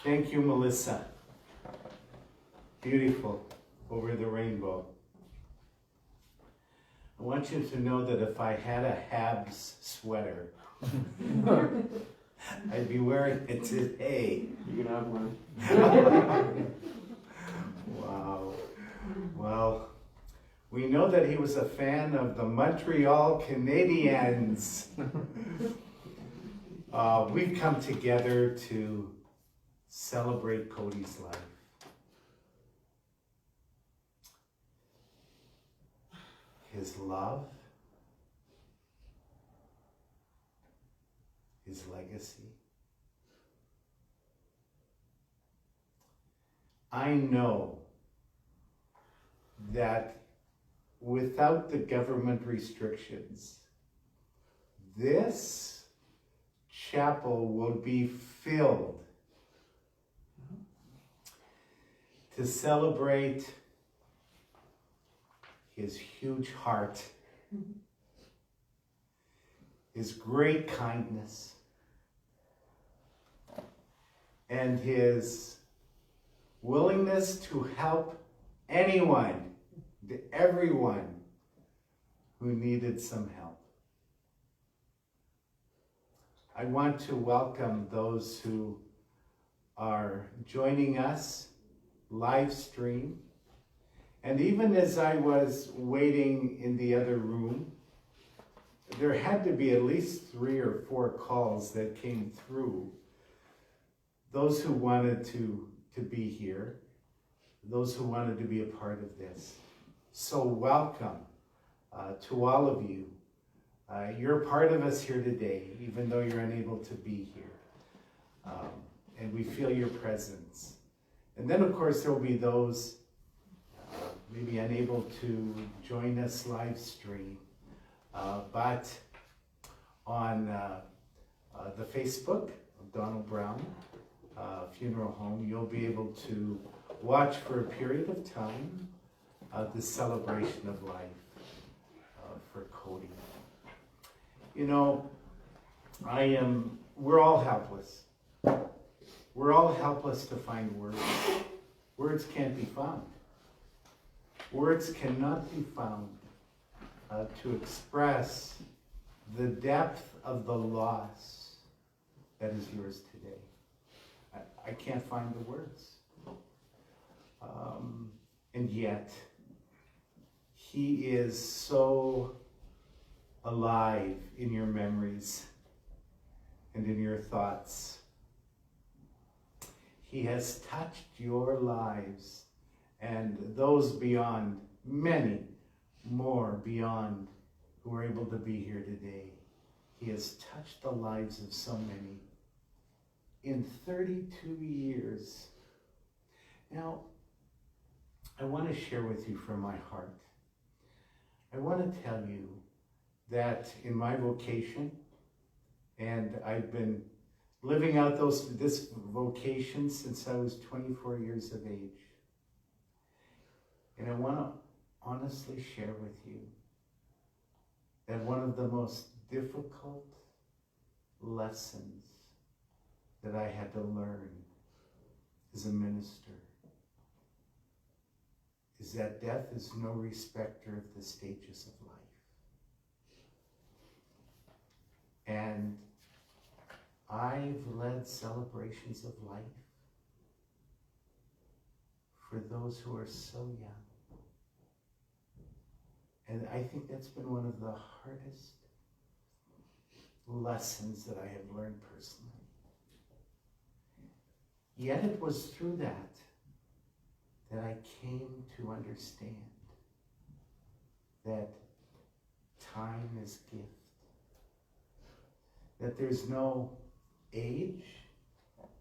Thank you, Melissa. Beautiful, over the rainbow. I want you to know that if I had a Habs sweater, I'd be wearing it today. You can have one. Wow. Well, we know that he was a fan of the Montreal Canadiens. We've come together to celebrate Cody's life. His love, his legacy. I know that without the government restrictions, this chapel will be filled to celebrate his huge heart, his great kindness, and his willingness to help anyone, everyone who needed some help. I want to welcome those who are joining us live stream. And even as I was waiting in the other room, there had to be at least 3 or 4 calls that came through. Those who wanted to be here, those who wanted to be a part of this. So welcome to all of you. You're part of us here today, even though you're unable to be here. And we feel your presence. And then of course there will be those maybe unable to join us live stream, but on the Facebook of Donald Brown Funeral Home, you'll be able to watch for a period of time this celebration of life for Cody. You know, we're all helpless. We're all helpless to find words. Words can't be found. Words cannot be found to express the depth of the loss that is yours today. I can't find the words. And yet, he is so alive in your memories and in your thoughts. He has touched your lives and those beyond, many more beyond who are able to be here today. He has touched the lives of so many in 32 years. Now, I want to share with you from my heart. I want to tell you that in my vocation, and I've been living out this vocation since I was 24 years of age. And I want to honestly share with you that one of the most difficult lessons that I had to learn as a minister is that death is no respecter of the stages of life. And I've led celebrations of life for those who are so young. And I think that's been one of the hardest lessons that I have learned personally. Yet it was through that I came to understand that time is gift. That there's no age,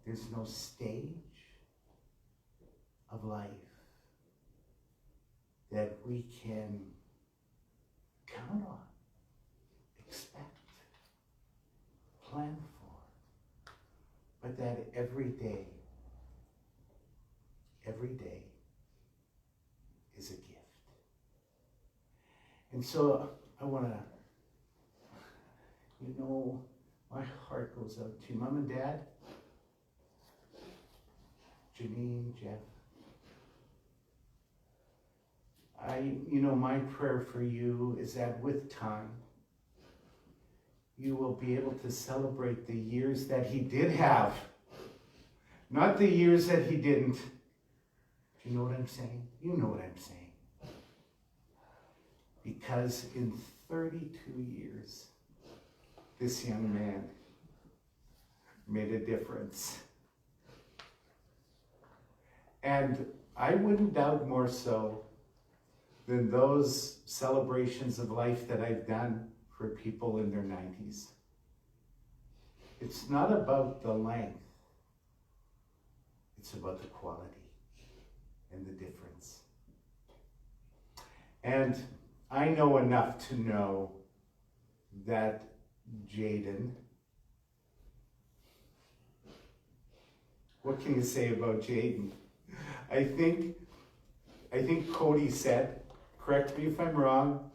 there's no stage of life that we can count on, expect, plan for, but that every day is a gift. And so I want to, my heart goes out to you. Mom and Dad, Janine, Jeff. My prayer for you is that with time, you will be able to celebrate the years that he did have, not the years that he didn't. Do you know what I'm saying? You know what I'm saying. Because in 32 years, this young man made a difference. And I wouldn't doubt more so than those celebrations of life that I've done for people in their 90s. It's not about the length. It's about the quality and the difference. And I know enough to know that Jaden, what can you say about Jaden? I think Cody said, correct me if I'm wrong,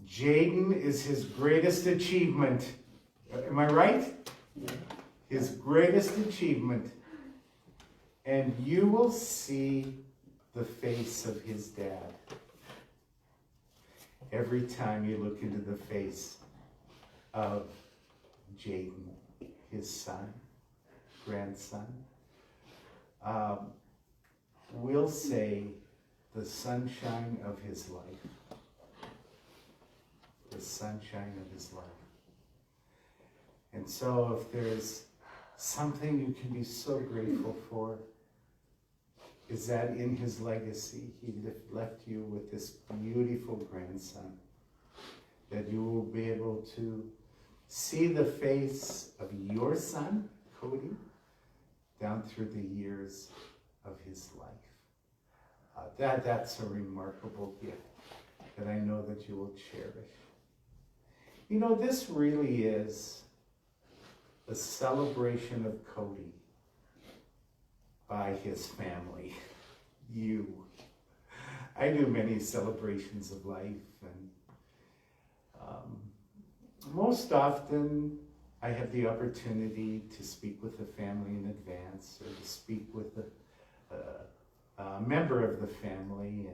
Jaden is his greatest achievement. Am I right? Yeah. His greatest achievement. And you will see the face of his dad every time you look into the face of Jaden, his son, grandson. We'll say the sunshine of his life. The sunshine of his life. And so if there's something you can be so grateful for, is that in his legacy, he left you with this beautiful grandson, that you will be able to see the face of your son, Cody, down through the years of his life. That's a remarkable gift that I know that you will cherish. This really is a celebration of Cody by his family, you. I do many celebrations of life, and most often I have the opportunity to speak with the family in advance, or to speak with a member of the family,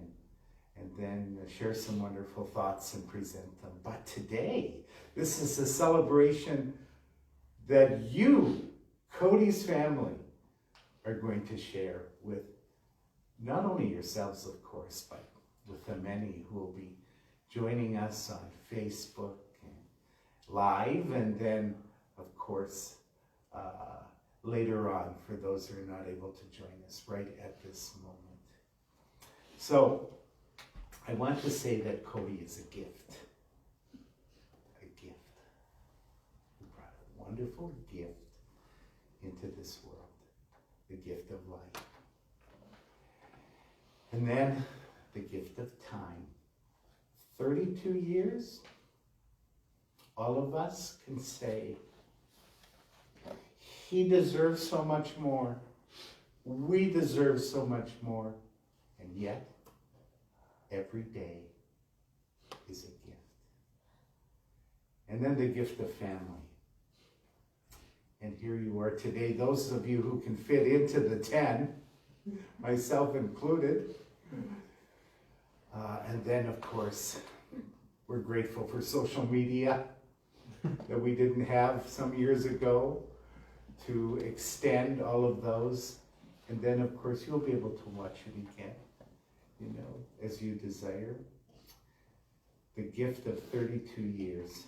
and then share some wonderful thoughts and present them. But today, this is a celebration that you, Cody's family, are going to share with not only yourselves, of course, but with the many who will be joining us on Facebook and live, and then, of course, later on for those who are not able to join us right at this moment. So, I want to say that Cody is a gift. A gift. He brought a wonderful gift into this world. The gift of life. And then the gift of time. 32 years, all of us can say, he deserves so much more. We deserve so much more. And yet, every day is a gift. And then the gift of family. And here you are today, those of you who can fit into the 10, myself included. And then, of course, we're grateful for social media that we didn't have some years ago to extend all of those. And then, of course, you'll be able to watch it again, as you desire. The gift of 32 years.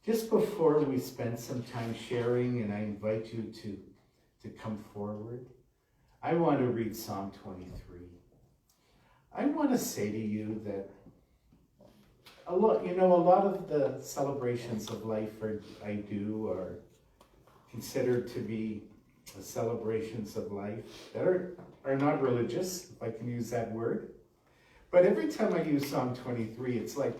Just before we spend some time sharing, and I invite you to come forward, I want to read Psalm 23. I want to say to you that a lot of the celebrations of life I do are considered to be celebrations of life that are not religious, if I can use that word. But every time I use Psalm 23, it's like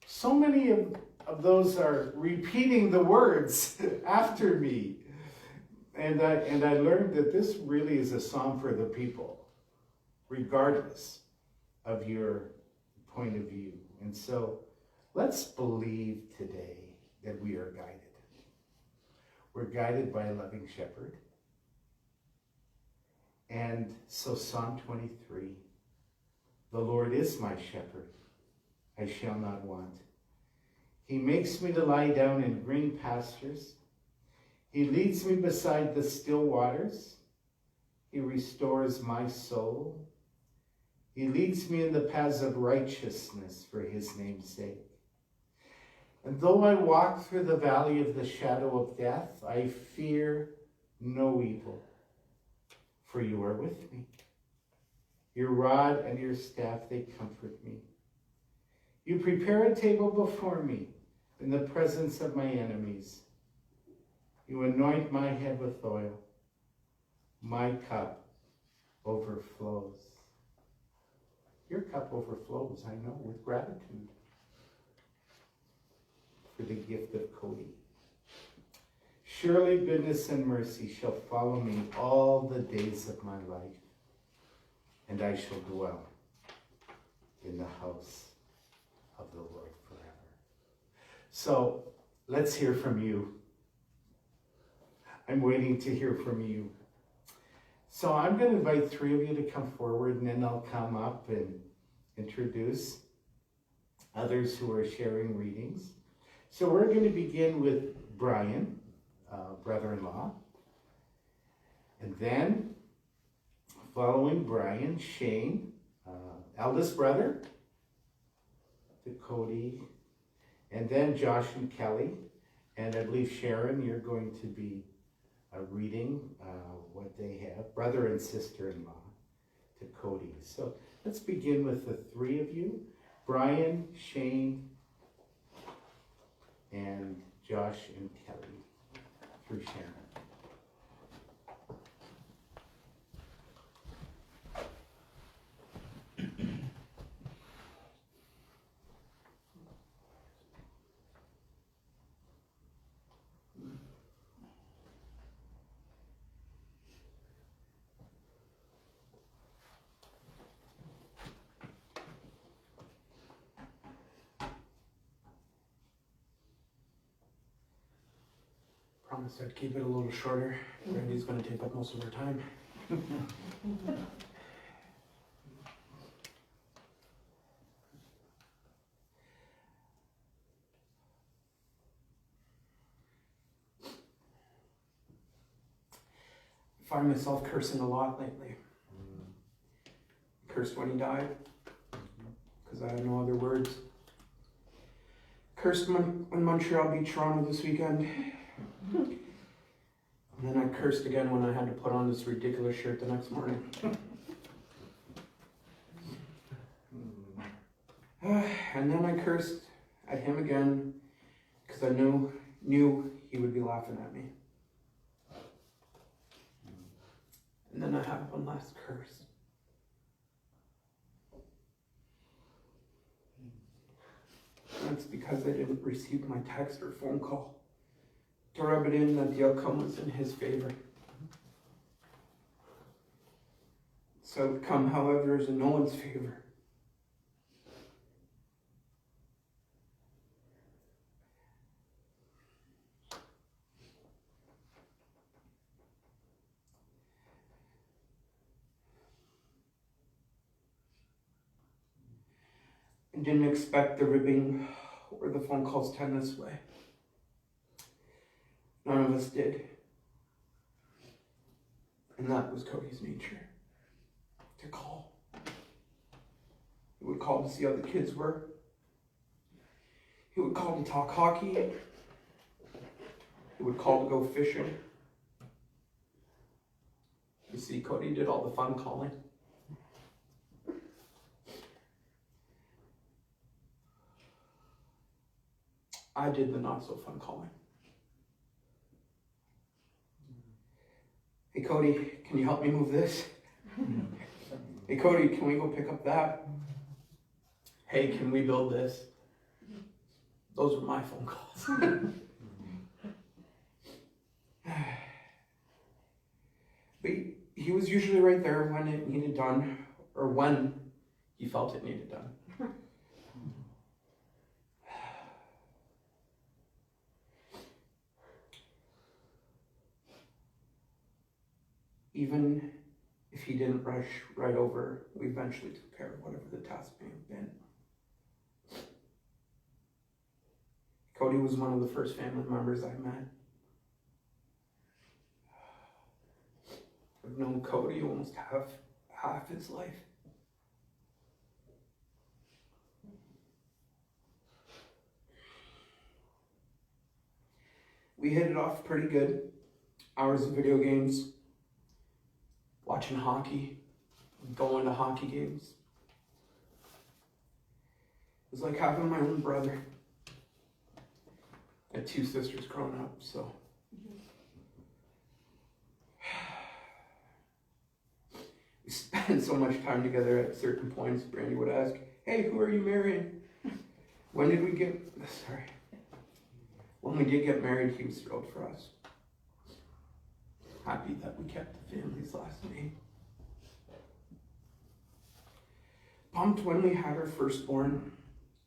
so many of those are repeating the words after me. And I learned that this really is a psalm for the people, regardless of your point of view. And so let's believe today that we are guided. We're guided by a loving shepherd. And so Psalm 23, the Lord is my shepherd, I shall not want. He makes me to lie down in green pastures. He leads me beside the still waters. He restores my soul. He leads me in the paths of righteousness for his name's sake. And though I walk through the valley of the shadow of death, I fear no evil, for you are with me. Your rod and your staff, they comfort me. You prepare a table before me in the presence of my enemies. You anoint my head with oil. My cup overflows. Your cup overflows, I know, with gratitude for the gift of Cody. Surely goodness and mercy shall follow me all the days of my life, and I shall dwell in the house of the Lord forever. So let's hear from you. I'm waiting to hear from you. So I'm going to invite three of you to come forward, and then I'll come up and introduce others who are sharing readings. So we're going to begin with Brian, brother-in-law. And then, following Brian, Shane, eldest brother, to Cody. And then Josh and Kelly. And I believe Sharon, you're going to be reading what they have, brother and sister-in-law, to Cody. So let's begin with the three of you, Brian, Shane, and Josh and Kelly, through Sharon. Promised I'd keep it a little shorter. Randy's going to take up most of our time. I find myself cursing a lot lately. Cursed when he died, because I have no other words. Cursed when Montreal beat Toronto this weekend. And then I cursed again when I had to put on this ridiculous shirt the next morning. And then I cursed at him again because I knew he would be laughing at me. And then I have one last curse. And that's because I didn't receive my text or phone call to rub it in that the outcome was in his favor. So the outcome, however, is in no one's favor. I didn't expect the ribbing or the phone calls to end this way. None of us did. And that was Cody's nature. To call. He would call to see how the kids were. He would call to talk hockey. He would call to go fishing. You see, Cody did all the fun calling. I did the not so fun calling. Hey Cody, can you help me move this? Hey Cody, can we go pick up that? Hey, can we build this? Those were my phone calls. But he was usually right there when it needed done, or when he felt it needed done. Even if he didn't rush right over, we eventually took care of whatever the task may have been. Cody was one of the first family members I met. I've known Cody almost half his life. We hit it off pretty good. Hours of video games, watching hockey, going to hockey games. It was like having my own brother. I had 2 sisters growing up, so. We spent so much time together at certain points. Brandy would ask, hey, who are you marrying? When did we get, sorry. When we did get married, he was thrilled for us. Happy that we kept the family's last name. Pumped when we had our firstborn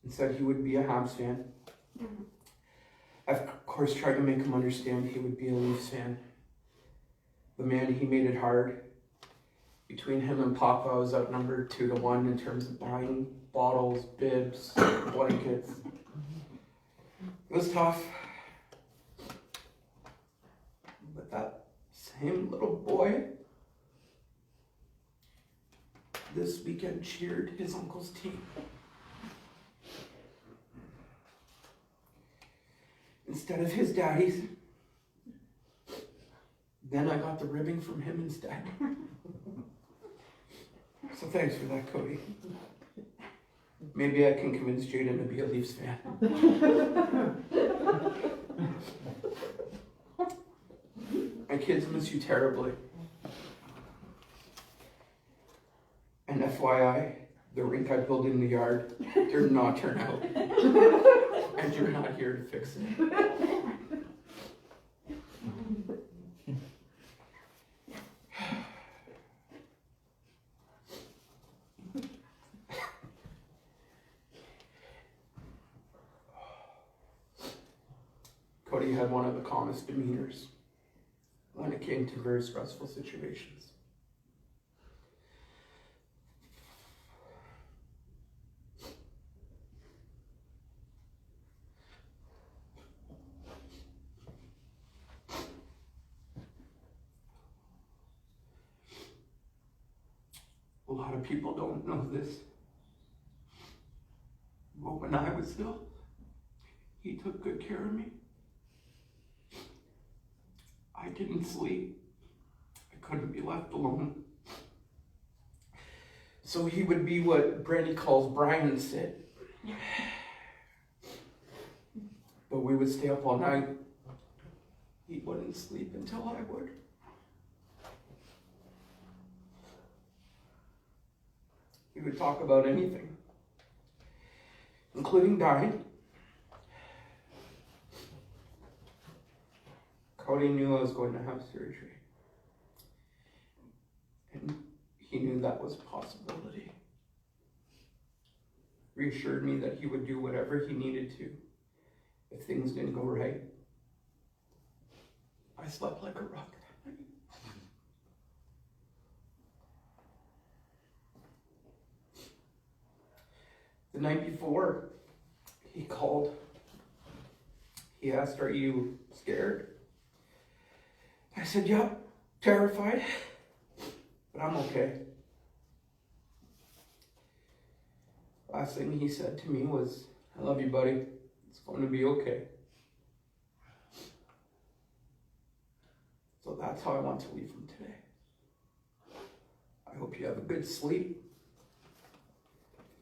and said he would be a Habs fan. I've, of course, tried to make him understand he would be a Leafs fan. The man, he made it hard. Between him and Papa, I was outnumbered 2-1 in terms of buying bottles, bibs, blankets. It was tough. But that same little boy this weekend cheered his uncle's team. Instead of his daddy's. Then I got the ribbing from him instead. So thanks for that, Cody. Maybe I can convince Jaden to be a Leafs fan. My kids miss you terribly. And FYI, the rink I built in the yard did not turn out. And you're not here to fix it. Cody had one of the calmest demeanors when it came to very stressful situations. A lot of people don't know this, but when I was ill, he took good care of me. I didn't sleep. I couldn't be left alone. So he would be what Brandy calls Brian sit. But we would stay up all night. He wouldn't sleep until I would. We would talk about anything, including dying. Cody knew I was going to have surgery. And he knew that was a possibility. Reassured me that he would do whatever he needed to if things didn't go right. I slept like a rock that night. The night before, he called. He asked, "Are you scared?" I said, "Yep, terrified, but I'm okay." Last thing he said to me was, "I love you, buddy. It's going to be okay." So that's how I want to leave him today. I hope you have a good sleep.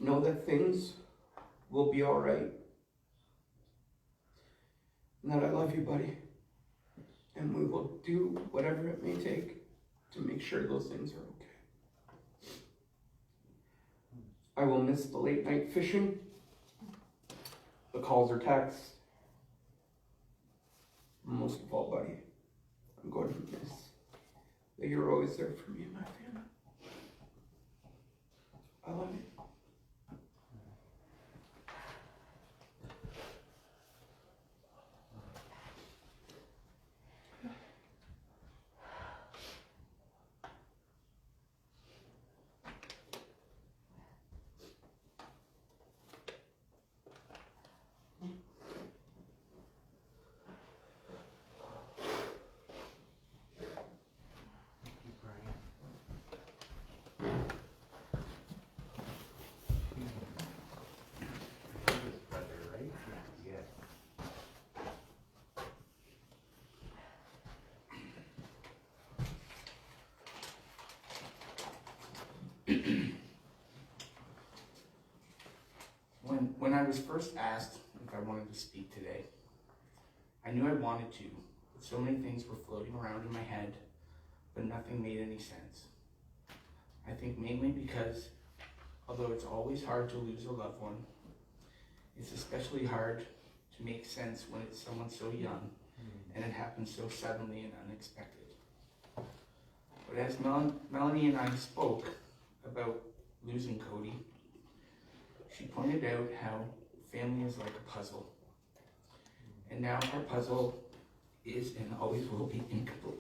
Know that things will be all right. And that I love you, buddy. And we will do whatever it may take to make sure those things are okay. I will miss the late night fishing, the calls or texts. Most of all, buddy, I'm going to miss that you're always there for me and my family. I love you. When I was first asked if I wanted to speak today, I knew I wanted to, but so many things were floating around in my head, but nothing made any sense. I think mainly because, although it's always hard to lose a loved one, it's especially hard to make sense when it's someone so young and it happens so suddenly and unexpected. But as Melanie and I spoke about losing Cody, she pointed out how family is like a puzzle. And now our puzzle is and always will be incomplete.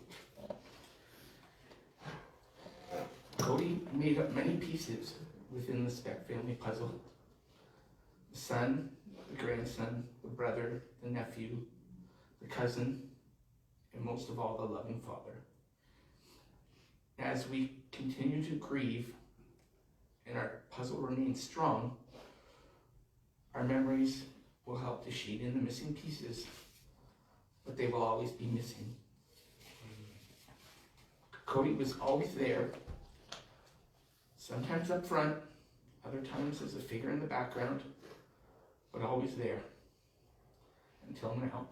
Cody made up many pieces within the Speck family puzzle. The son, the grandson, the brother, the nephew, the cousin, and most of all, the loving father. As we continue to grieve and our puzzle remains strong, our memories will help to shade in the missing pieces, but they will always be missing. Cody was always there, sometimes up front, other times as a figure in the background, but always there. Until now.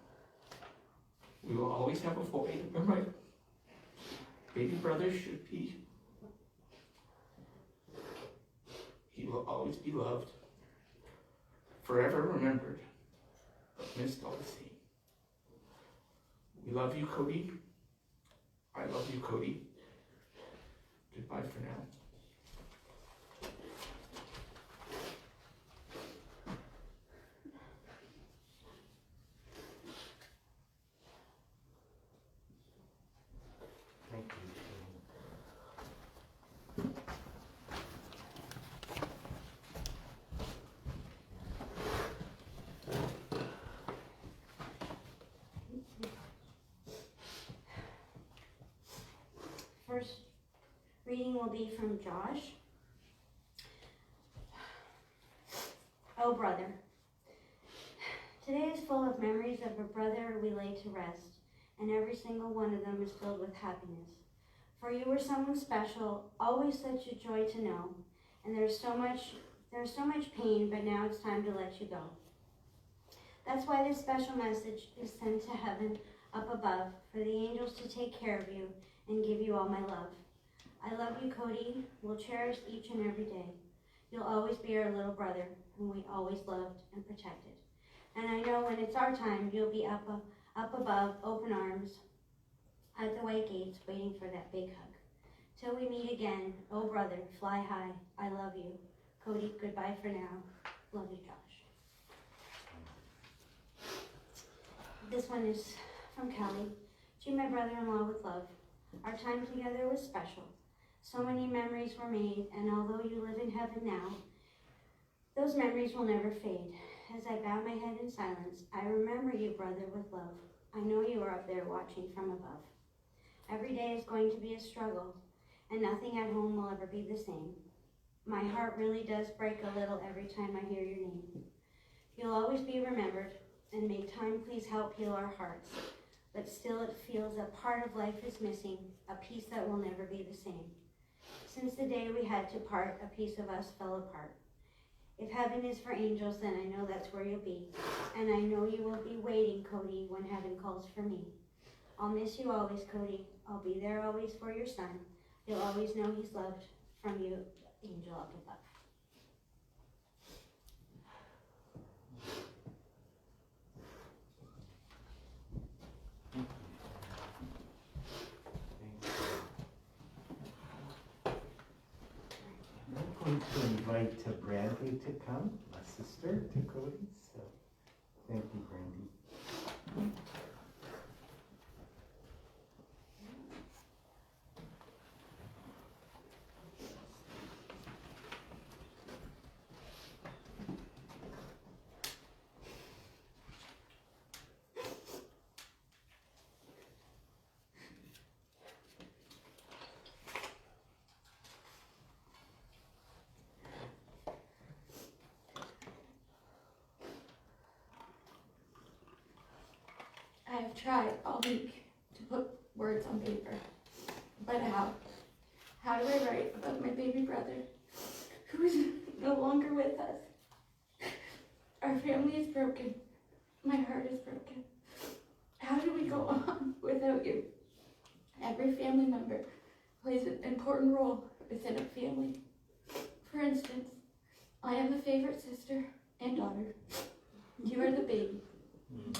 We will always have a void where my baby brother should be. He will always be loved, forever remembered, but missed all the same. We love you, Cody. I love you, Cody. Goodbye for now. Thank you. First reading will be from Josh. Oh, brother. Today is full of memories of a brother we lay to rest, and every single one of them is filled with happiness. For you were someone special, always such a joy to know, and there's so much pain, but now it's time to let you go. That's why this special message is sent to heaven up above, for the angels to take care of you and give you all my love. I love you, Cody. We'll cherish each and every day. You'll always be our little brother, whom we always loved and protected. And I know when it's our time, you'll be up above, open arms, at the white gates, waiting for that big hug. Till we meet again, oh brother, fly high. I love you. Cody, goodbye for now. Love you, Josh. This one is from Kelly. To my brother-in-law with love. Our time together was special. So many memories were made, and although you live in heaven now, those memories will never fade. As I bow my head in silence, I remember you, brother, with love. I know you are up there watching from above. Every day is going to be a struggle, and nothing at home will ever be the same. My heart really does break a little every time I hear your name. You'll always be remembered, and may time please help heal our hearts. But still it feels a part of life is missing, a piece that will never be the same. Since the day we had to part, a piece of us fell apart. If heaven is for angels, then I know that's where you'll be. And I know you will be waiting, Cody, when heaven calls for me. I'll miss you always, Cody. I'll be there always for your son. You'll always know he's loved from you, angel up above. I'm going to invite Brandy to come, my sister, to Cody. So, thank you, Brandy. I have tried all week to put words on paper, but how? How do I write about my baby brother who is no longer with us? Our family is broken. My heart is broken. How do we go on without you? Every family member plays an important role within a family. For instance, I am the favorite sister and daughter. You are the baby.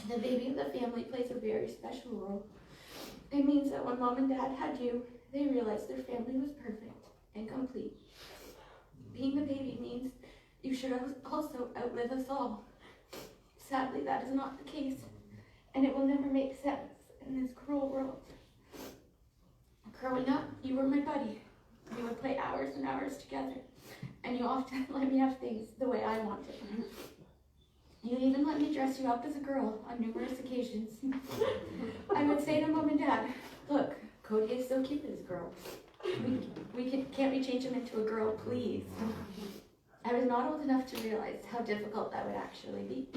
The baby of the family plays a very special role. It means that when mom and dad had you, they realized their family was perfect and complete. Being the baby means you should also outlive us all. Sadly, that is not the case, and it will never make sense in this cruel world. Growing up, you were my buddy. We would play hours and hours together, and you often let me have things the way I wanted. You even let me dress you up as a girl on numerous occasions. I would say to mom and dad, look, Cody is so cute as a girl. Can't we change him into a girl, please? I was not old enough to realize how difficult that would actually be.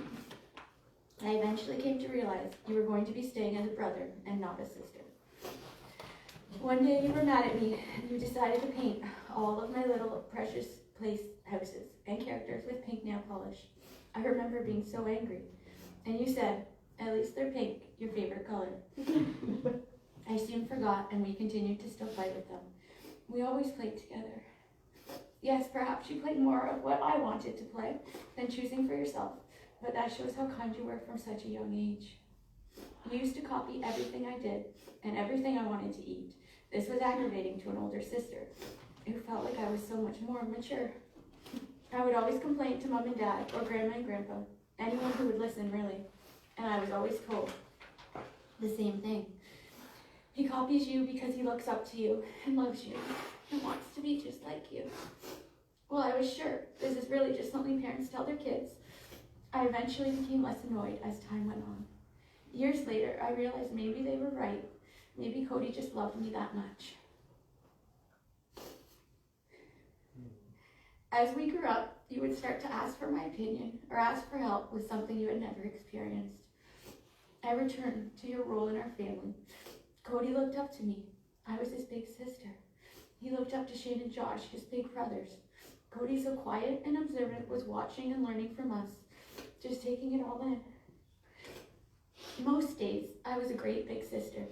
I eventually came to realize you were going to be staying as a brother and not a sister. One day you were mad at me and you decided to paint all of my little precious place houses and characters with pink nail polish. I remember being so angry. And you said, at least they're pink, your favorite color. I soon forgot and we continued to still fight with them. We always played together. Yes, perhaps you played more of what I wanted to play than choosing for yourself, but that shows how kind you were from such a young age. You used to copy everything I did and everything I wanted to eat. This was aggravating to an older sister who felt like I was so much more mature. I would always complain to mom and dad or grandma and grandpa, anyone who would listen really, and I was always told the same thing. He copies you because he looks up to you and loves you and wants to be just like you. Well, I was sure this is really just something parents tell their kids. I eventually became less annoyed as time went on. Years later, I realized maybe they were right. Maybe Cody just loved me that much. As we grew up, you would start to ask for my opinion or ask for help with something you had never experienced. I returned to your role in our family. Cody looked up to me. I was his big sister. He looked up to Shane and Josh, his big brothers. Cody, so quiet and observant, was watching and learning from us, just taking it all in. Most days, I was a great big sister,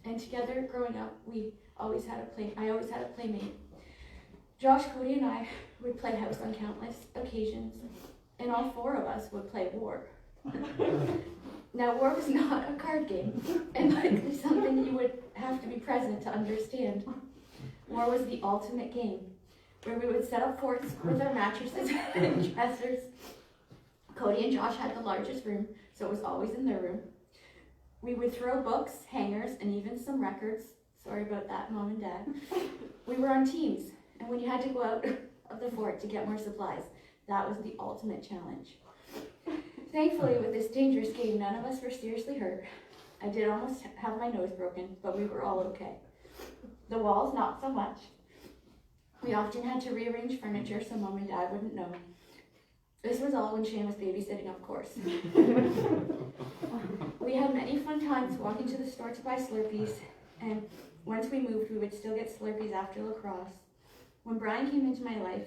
and together, growing up, I always had a playmate. Josh, Cody, and I would play house on countless occasions, and all four of us would play war. Now, war was not a card game, and likely something you would have to be present to understand. War was the ultimate game, where we would set up forts with our mattresses and dressers. Cody and Josh had the largest room, so it was always in their room. We would throw books, hangers, and even some records. Sorry about that, Mom and Dad. We were on teams, and when you had to go out of the fort to get more supplies, that was the ultimate challenge. Thankfully, with this dangerous game, none of us were seriously hurt. I did almost have my nose broken, but we were all okay. The walls, not so much. We often had to rearrange furniture so Mom and Dad wouldn't know. This was all when Shane was babysitting, of course. We had many fun times walking to the store to buy Slurpees, and once we moved, we would still get Slurpees after lacrosse. When Brian came into my life,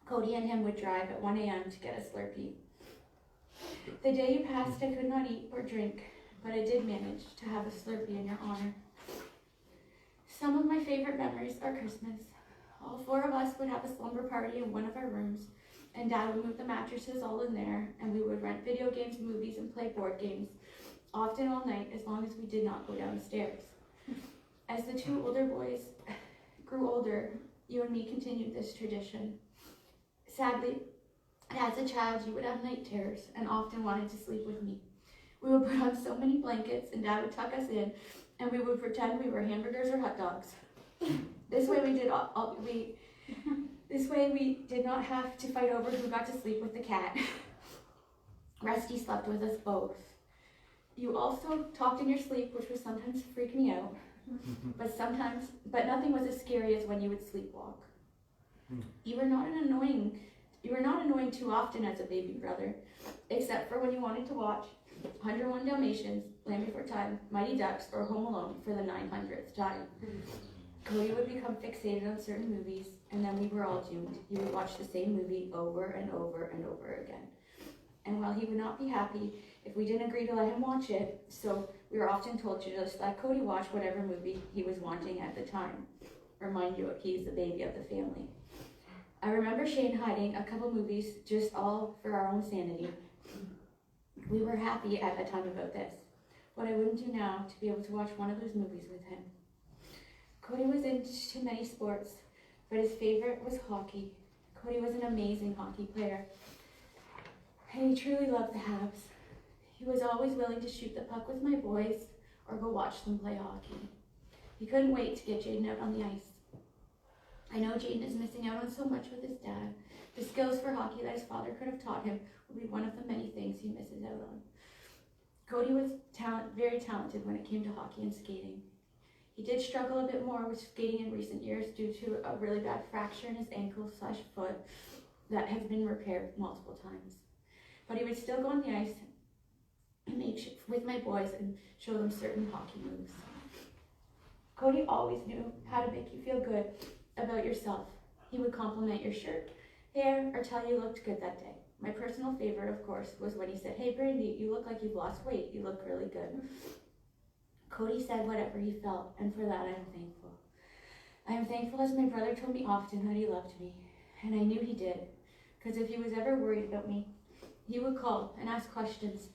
Cody and him would drive at 1 a.m. to get a Slurpee. The day you passed, I could not eat or drink, but I did manage to have a Slurpee in your honor. Some of my favorite memories are Christmas. All four of us would have a slumber party in one of our rooms, and Dad would move the mattresses all in there, and we would rent video games, movies, and play board games, often all night, as long as we did not go downstairs. As the two older boys grew older, you and me continued this tradition. Sadly, as a child, you would have night terrors and often wanted to sleep with me. We would put on so many blankets, and Dad would tuck us in, and we would pretend we were hamburgers or hot dogs. This way we did not have to fight over who got to sleep with the cat. Rusty slept with us both. You also talked in your sleep, which would sometimes freak me out, but nothing was as scary as when you would sleepwalk. You were not annoying too often as a baby brother, except for when you wanted to watch 101 Dalmatians, Land Before Time, Mighty Ducks, or Home Alone for the 900th time. Cody would become fixated on certain movies, and then we were all doomed. He would watch the same movie over and over and over again. and while he would not be happy if we didn't agree to let him watch it, so we were often told to just let Cody watch whatever movie he was wanting at the time. Remind you, he's the baby of the family. I remember Shane hiding a couple movies just all for our own sanity. We were happy at the time about this. What I wouldn't do now to be able to watch one of those movies with him. Cody was into many sports, but his favorite was hockey. Cody was an amazing hockey player, and he truly loved the Habs. He was always willing to shoot the puck with my boys or go watch them play hockey. He couldn't wait to get Jaden out on the ice. I know Jaden is missing out on so much with his dad. The skills for hockey that his father could have taught him will be one of the many things he misses out on. Cody was very talented when it came to hockey and skating. He did struggle a bit more with skating in recent years due to a really bad fracture in his ankle/foot that has been repaired multiple times. But he would still go on the ice and with my boys and show them certain hockey moves. Cody always knew how to make you feel good about yourself. He would compliment your shirt, hair, or tell you looked good that day. My personal favorite, of course, was when he said, "Hey Brandy, you look like you've lost weight. You look really good." Cody said whatever he felt, and for that I am thankful. I am thankful as my brother told me often that he loved me, and I knew he did, because if he was ever worried about me, he would call and ask questions.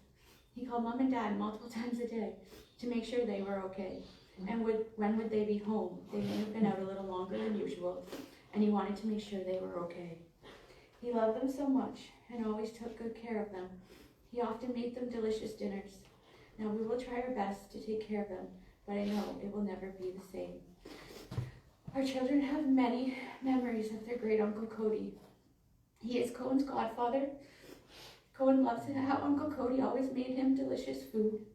He called Mom and Dad multiple times a day to make sure they were okay, and when would they be home. They may have been out a little longer than usual, and he wanted to make sure they were okay. He loved them so much and always took good care of them. He often made them delicious dinners. Now we will try our best to take care of them, but I know it will never be the same. Our children have many memories of their great Uncle Cody. He is Cohen's godfather. Cohen loves how Uncle Cody always made him delicious food.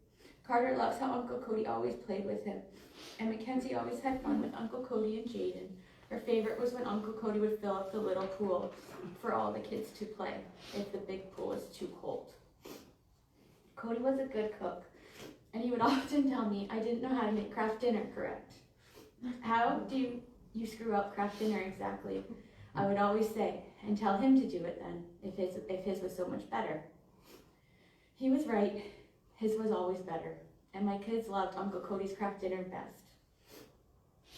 Carter loves how Uncle Cody always played with him. And Mackenzie always had fun with Uncle Cody and Jaden. Her favorite was when Uncle Cody would fill up the little pool for all the kids to play if the big pool was too cold. Cody was a good cook, and he would often tell me I didn't know how to make Kraft dinner correct. How do you screw up Kraft dinner exactly? I would always say, and tell him to do it then, if his was so much better. He was right, his was always better, and my kids loved Uncle Cody's Kraft dinner best.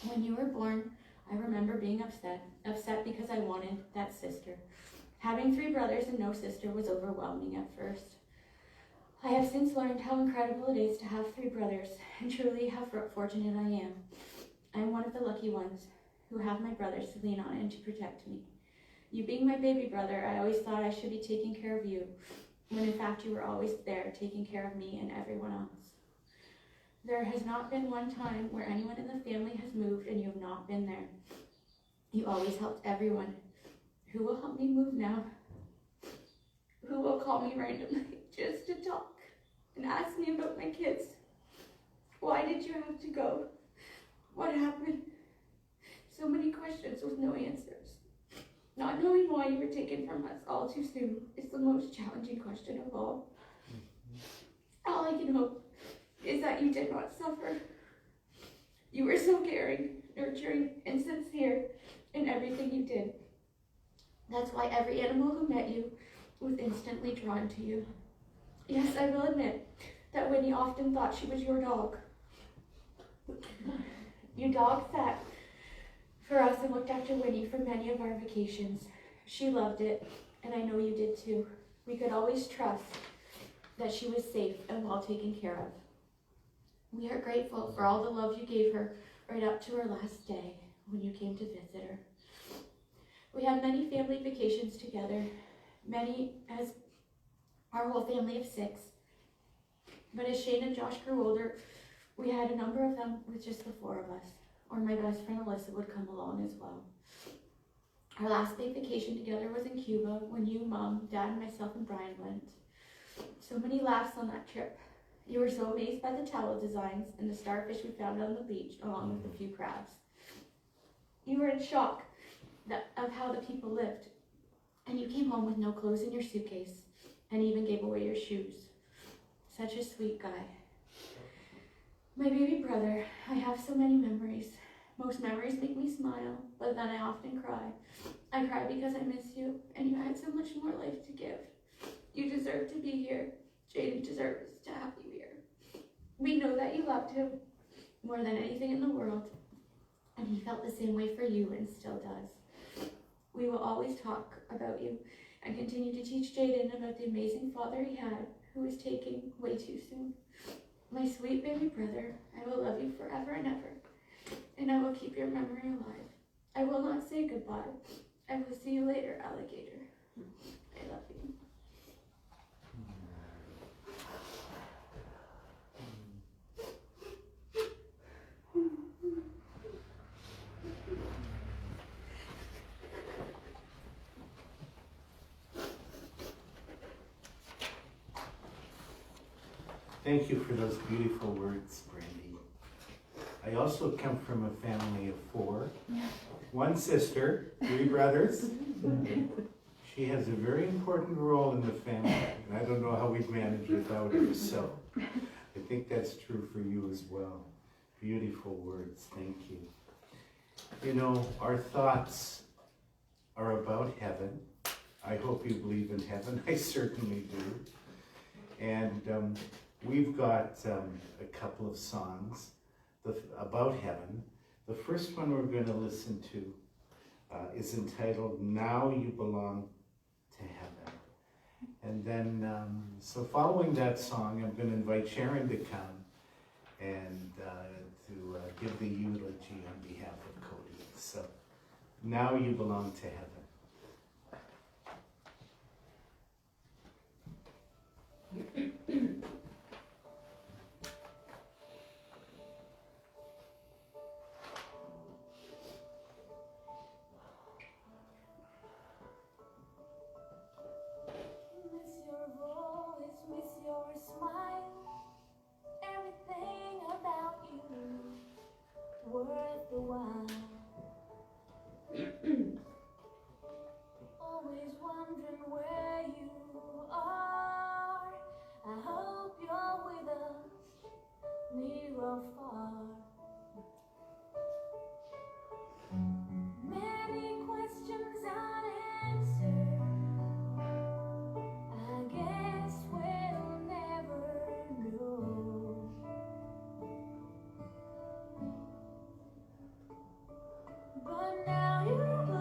When you were born, I remember being upset because I wanted that sister. Having 3 brothers and no sister was overwhelming at first. I have since learned how incredible it is to have 3 brothers, and truly how fortunate I am. I am one of the lucky ones who have my brothers to lean on and to protect me. You being my baby brother, I always thought I should be taking care of you, when in fact you were always there taking care of me and everyone else. There has not been one time where anyone in the family has moved and you have not been there. You always helped everyone. Who will help me move now? Who will call me randomly just to talk and ask me about my kids? Why did you have to go? What happened? So many questions with no answers. Not knowing why you were taken from us all too soon is the most challenging question of all. All I can hope is that you did not suffer. You were so caring, nurturing, and sincere in everything you did. That's why every animal who met you was instantly drawn to you. Yes, I will admit that Winnie often thought she was your dog. Your dog sat for us and looked after Winnie for many of our vacations. She loved it, and I know you did too. We could always trust that she was safe and well taken care of. We are grateful for all the love you gave her right up to her last day when you came to visit her. We had many family vacations together, many as our whole family of 6. But as Shane and Josh grew older, we had a number of them with just the 4 of us, or my best friend Alyssa would come along as well. Our last big vacation together was in Cuba when you, Mom, Dad, myself, and Brian went. So many laughs on that trip. You were so amazed by the towel designs and the starfish we found on the beach, along with a few crabs. You were in shock of how the people lived, and you came home with no clothes in your suitcase, and even gave away your shoes. Such a sweet guy. My baby brother, I have so many memories. Most memories make me smile, but then I often cry. I cry because I miss you, and you had so much more life to give. You deserve to be here. Jaden deserves to have you here. We know that you loved him more than anything in the world, and he felt the same way for you and still does. We will always talk about you and continue to teach Jaden about the amazing father he had, who was taking way too soon. My sweet baby brother, I will love you forever and ever, and I will keep your memory alive. I will not say goodbye. I will see you later, alligator. I love you. Thank you for those beautiful words, Brandy. I also come from a family of 4. 1 sister, 3 brothers. She has a very important role in the family, and I don't know how we'd manage without her, so I think that's true for you as well. Beautiful words, thank you. You know, our thoughts are about heaven. I hope you believe in heaven, I certainly do. And we've got a couple of songs about heaven. The first one we're going to listen to is entitled, Now You Belong to Heaven. And then, so following that song, I'm going to invite Sharon to come and to give the eulogy on behalf of Cody. So, Now You Belong to Heaven. Miss your voice, miss your smile, everything about you worth the while. Always wondering where you are. I hope you're with us, near or far. Many questions unanswered. I guess we'll never know. But now you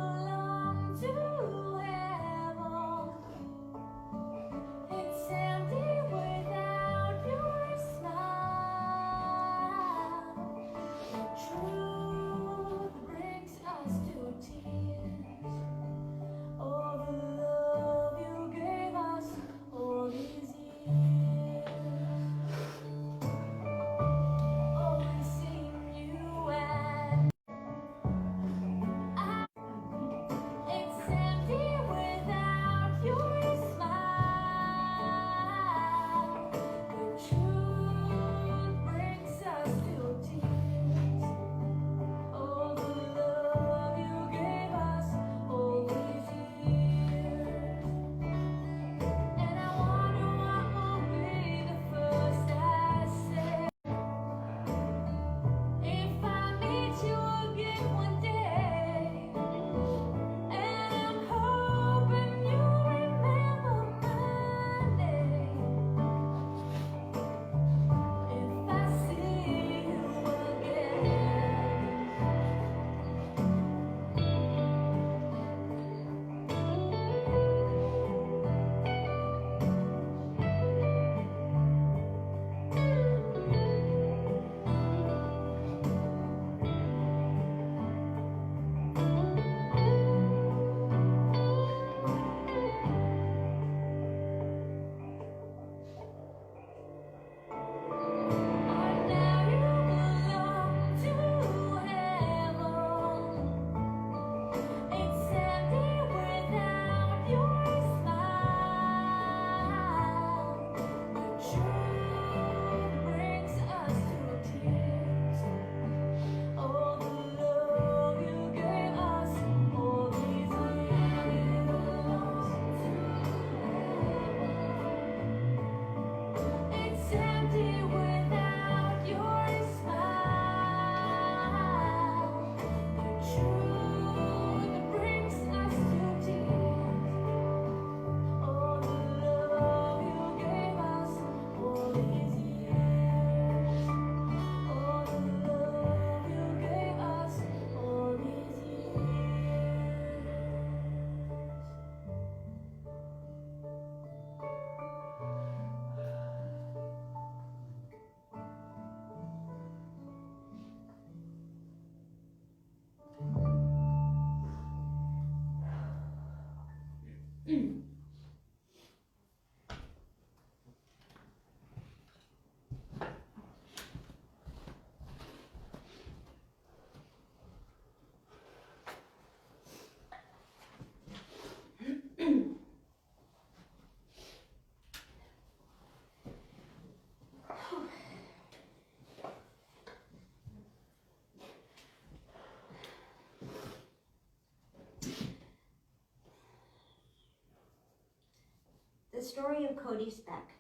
story of Cody Speck.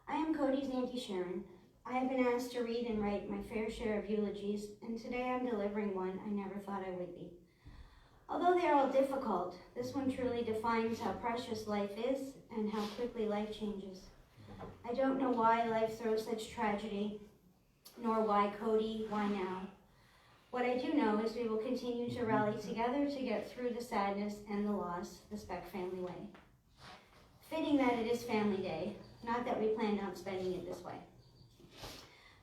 I am Cody's Auntie Sharon. I have been asked to read and write my fair share of eulogies, and today I'm delivering one I never thought I would be. Although they are all difficult, this one truly defines how precious life is and how quickly life changes. I don't know why life throws such tragedy, nor why Cody, why now. What I do know is we will continue to rally together to get through the sadness and the loss the Speck family way. Fitting that it is Family Day, not that we planned on spending it this way.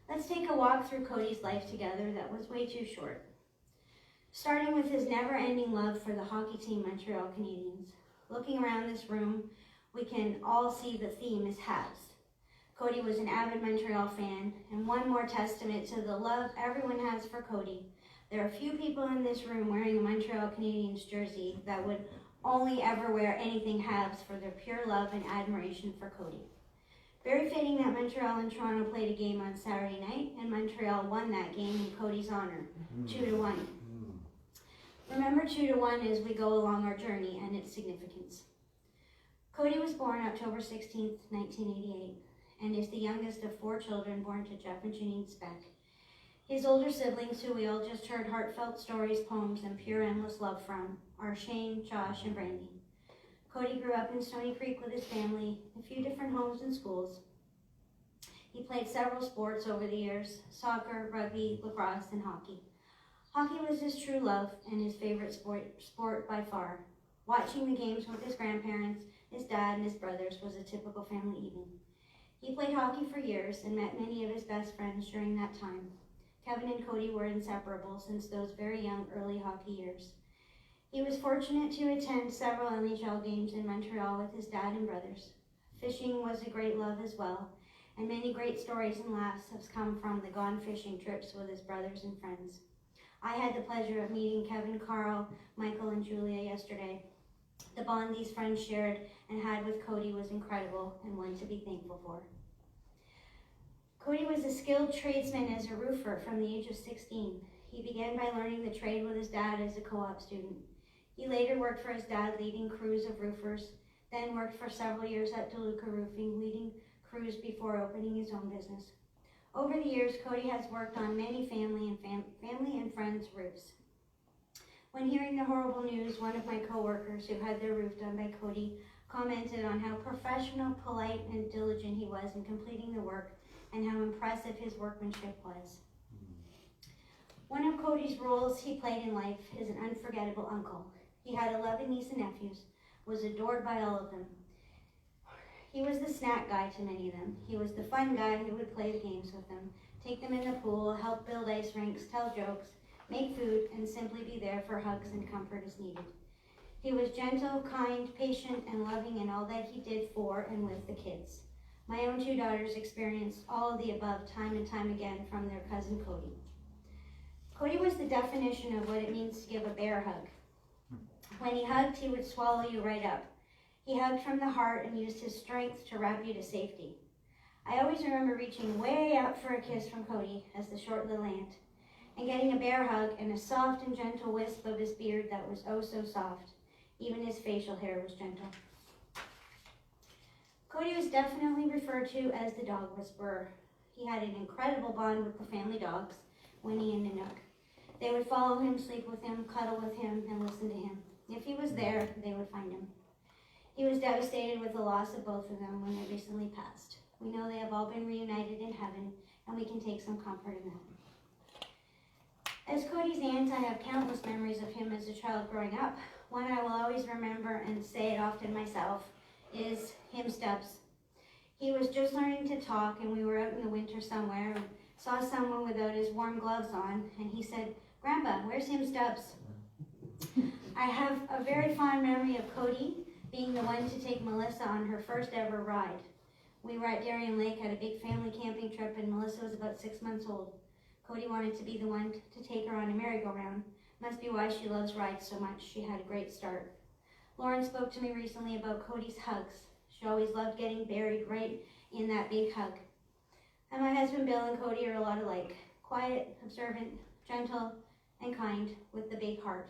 Let's take a walk through Cody's life together that was way too short. Starting with his never-ending love for the hockey team Montreal Canadiens. Looking around this room, we can all see the theme is Habs. Cody was an avid Montreal fan, and one more testament to the love everyone has for Cody. There are few people in this room wearing a Montreal Canadiens jersey that would only ever wear anything Habs for their pure love and admiration for Cody. Very fitting that Montreal and Toronto played a game on Saturday night, and Montreal won that game in Cody's honor, 2-1. Remember 2-1 as we go along our journey and its significance. Cody was born October 16, 1988, and is the youngest of 4 children born to Jeff and Janine Speck. His older siblings, who we all just heard heartfelt stories, poems, and pure endless love from, are Shane, Josh, and Brandy. Cody grew up in Stony Creek with his family, a few different homes and schools. He played several sports over the years: soccer, rugby, lacrosse, and hockey. Hockey was his true love and his favorite sport by far. Watching the games with his grandparents, his dad, and his brothers was a typical family evening. He played hockey for years and met many of his best friends during that time. Kevin and Cody were inseparable since those very young early hockey years. He was fortunate to attend several NHL games in Montreal with his dad and brothers. Fishing was a great love as well, and many great stories and laughs have come from the gone fishing trips with his brothers and friends. I had the pleasure of meeting Kevin, Carl, Michael, and Julia yesterday. The bond these friends shared and had with Cody was incredible and one to be thankful for. Cody was a skilled tradesman as a roofer from the age of 16. He began by learning the trade with his dad as a co-op student. He later worked for his dad leading crews of roofers, then worked for several years at DeLuca Roofing, leading crews before opening his own business. Over the years, Cody has worked on many family and friends' roofs. When hearing the horrible news, one of my coworkers who had their roof done by Cody commented on how professional, polite, and diligent he was in completing the work and how impressive his workmanship was. One of Cody's roles he played in life is an unforgettable uncle. He had 11 nieces and nephews, was adored by all of them. He was the snack guy to many of them. He was the fun guy who would play the games with them, take them in the pool, help build ice rinks, tell jokes, make food, and simply be there for hugs and comfort as needed. He was gentle, kind, patient, and loving in all that he did for and with the kids. My own 2 daughters experienced all of the above time and time again from their cousin Cody. Cody was the definition of what it means to give a bear hug. When he hugged, he would swallow you right up. He hugged from the heart and used his strength to wrap you to safety. I always remember reaching way out for a kiss from Cody as the short little ant, and getting a bear hug and a soft and gentle wisp of his beard that was oh so soft. Even his facial hair was gentle. Cody was definitely referred to as the dog whisperer. He had an incredible bond with the family dogs, Winnie and Nanook. They would follow him, sleep with him, cuddle with him, and listen to him. If he was there, they would find him. He was devastated with the loss of both of them when they recently passed. We know they have all been reunited in heaven, and we can take some comfort in that. As Cody's aunt, I have countless memories of him as a child growing up. One I will always remember and say it often myself is him Stubbs. He was just learning to talk, and we were out in the winter somewhere and saw someone without his warm gloves on, and he said, "Grandpa, where's him Stubbs?" I have a very fond memory of Cody being the one to take Melissa on her first ever ride. We were at Darien Lake at a big family camping trip, and Melissa was about 6 months old. Cody wanted to be the one to take her on a merry-go-round. Must be why she loves rides so much. She had a great start. Lauren spoke to me recently about Cody's hugs. She always loved getting buried right in that big hug. And my husband Bill and Cody are a lot alike. Quiet, observant, gentle, and kind with the big heart.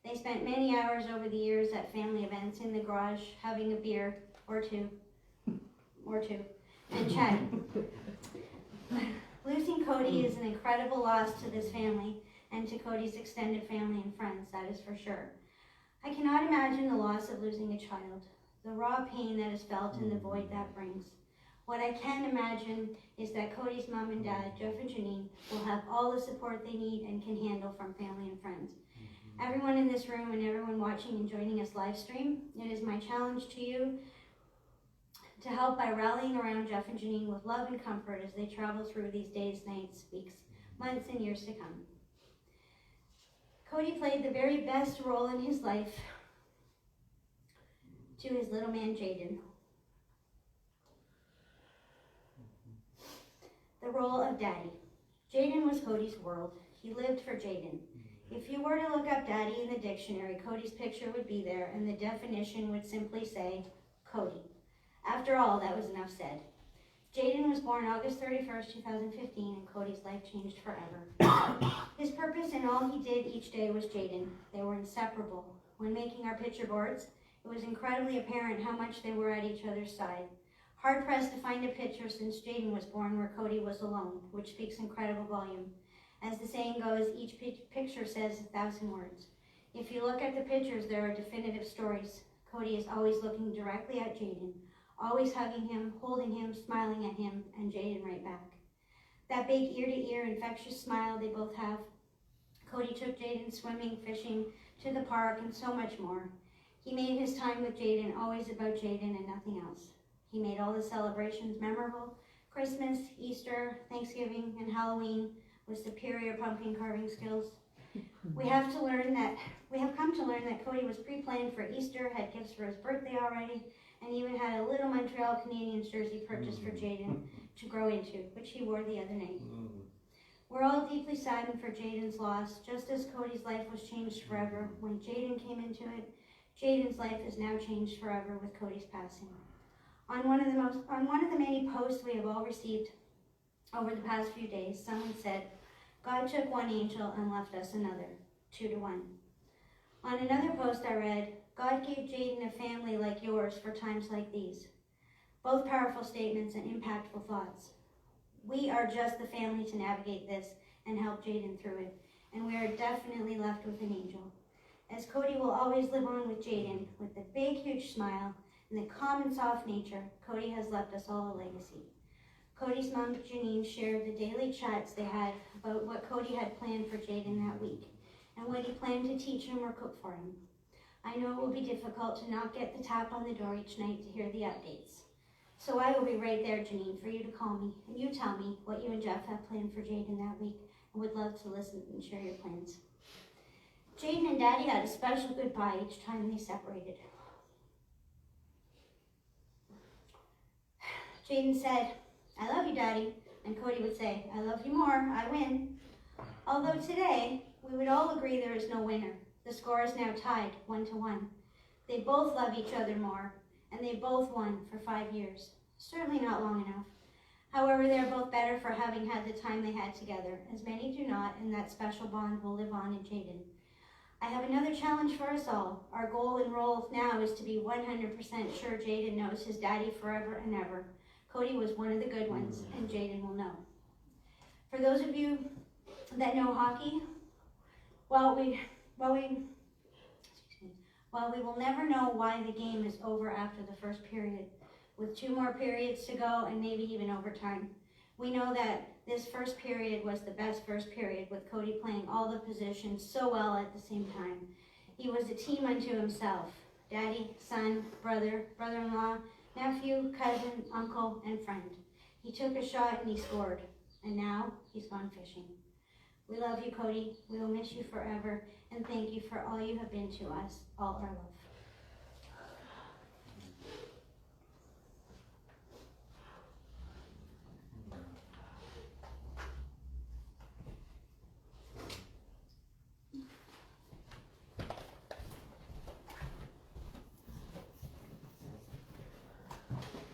They spent many hours over the years at family events in the garage, having a beer or two, War II, and Chad. Losing Cody is an incredible loss to this family and to Cody's extended family and friends, that is for sure. I cannot imagine the loss of losing a child, the raw pain that is felt and the void that brings. What I can imagine is that Cody's mom and dad, Jeff and Janine, will have all the support they need and can handle from family and friends. Everyone in this room and everyone watching and joining us live stream, it is my challenge to you to help by rallying around Jeff and Janine with love and comfort as they travel through these days, nights, weeks, months, and years to come. Cody played the very best role in his life to his little man, Jaden. The role of daddy. Jaden was Cody's world. He lived for Jaden. If you were to look up daddy in the dictionary, Cody's picture would be there, and the definition would simply say, Cody. After all, that was enough said. Jaden was born August 31st, 2015, and Cody's life changed forever. His purpose in all he did each day was Jaden. They were inseparable. When making our picture boards, it was incredibly apparent how much they were at each other's side. Hard-pressed to find a picture since Jaden was born where Cody was alone, which speaks incredible volume. As the saying goes, each picture says 1,000 words. If you look at the pictures, there are definitive stories. Cody is always looking directly at Jaden, always hugging him, holding him, smiling at him, and Jaden right back. That big ear-to-ear infectious smile they both have. Cody took Jaden swimming, fishing, to the park, and so much more. He made his time with Jaden always about Jaden and nothing else. He made all the celebrations memorable. Christmas, Easter, Thanksgiving, and Halloween with superior pumpkin carving skills. We have come to learn that Cody was pre-planned for Easter, had gifts for his birthday already, and even had a little Montreal Canadiens jersey purchased for Jaden to grow into, which he wore the other night. We're all deeply saddened for Jaden's loss, just as Cody's life was changed forever when Jaden came into it. Jaden's life is now changed forever with Cody's passing. On one of the many posts we have all received over the past few days, someone said, God took one angel and left us another, 2 to 1. On another post I read, God gave Jaden a family like yours for times like these. Both powerful statements and impactful thoughts. We are just the family to navigate this and help Jaden through it, and we are definitely left with an angel. As Cody will always live on with Jaden, with the big, huge smile and the calm and soft nature, Cody has left us all a legacy. Cody's mom, Janine, shared the daily chats they had about what Cody had planned for Jaden that week and what he planned to teach him or cook for him. I know it will be difficult to not get the tap on the door each night to hear the updates. So I will be right there, Janine, for you to call me and you tell me what you and Jeff have planned for Jaden that week, and would love to listen and share your plans. Jaden and Daddy had a special goodbye each time they separated. Jaden said, I love you, Daddy, and Cody would say, I love you more, I win. Although today, we would all agree there is no winner. The score is now tied, 1 to 1. They both love each other more, and they both won for 5 years. Certainly not long enough. However, they are both better for having had the time they had together, as many do not, and that special bond will live on in Jaden. I have another challenge for us all. Our goal and role now is to be 100% sure Jaden knows his daddy forever and ever. Cody was one of the good ones, and Jaden will know. For those of you that know hockey, while we will never know why the game is over after the first period, with 2 more periods to go and maybe even overtime, we know that this first period was the best first period, with Cody playing all the positions so well at the same time. He was a team unto himself. Daddy, son, brother, brother-in-law, nephew, cousin, uncle, and friend. He took a shot and he scored, and now he's gone fishing. We love you, Cody. We will miss you forever, and thank you for all you have been to us, all our love.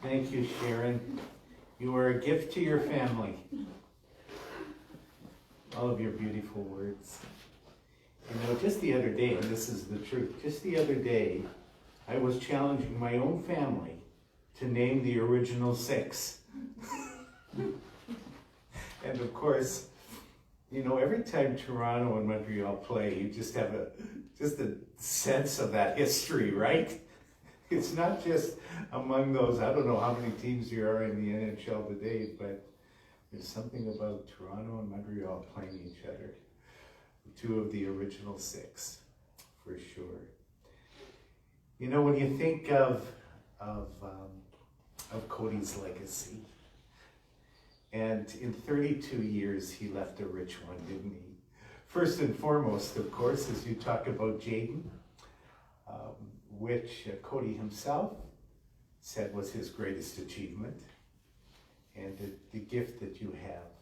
Thank you, Sharon. You are a gift to your family. All of your beautiful words. You know, just the other day, and this is the truth, just the other day, I was challenging my own family to name the original 6. And of course, every time Toronto and Montreal play, you just have a sense of that history, right? It's not just among those, I don't know how many teams there are in the NHL today, but there's something about Toronto and Montreal playing each other. 2 of the original 6, for sure. When you think of Cody's legacy, and in 32 years, he left a rich one, didn't he? First and foremost, of course, as you talk about Jaden, which Cody himself said was his greatest achievement, and the gift that you have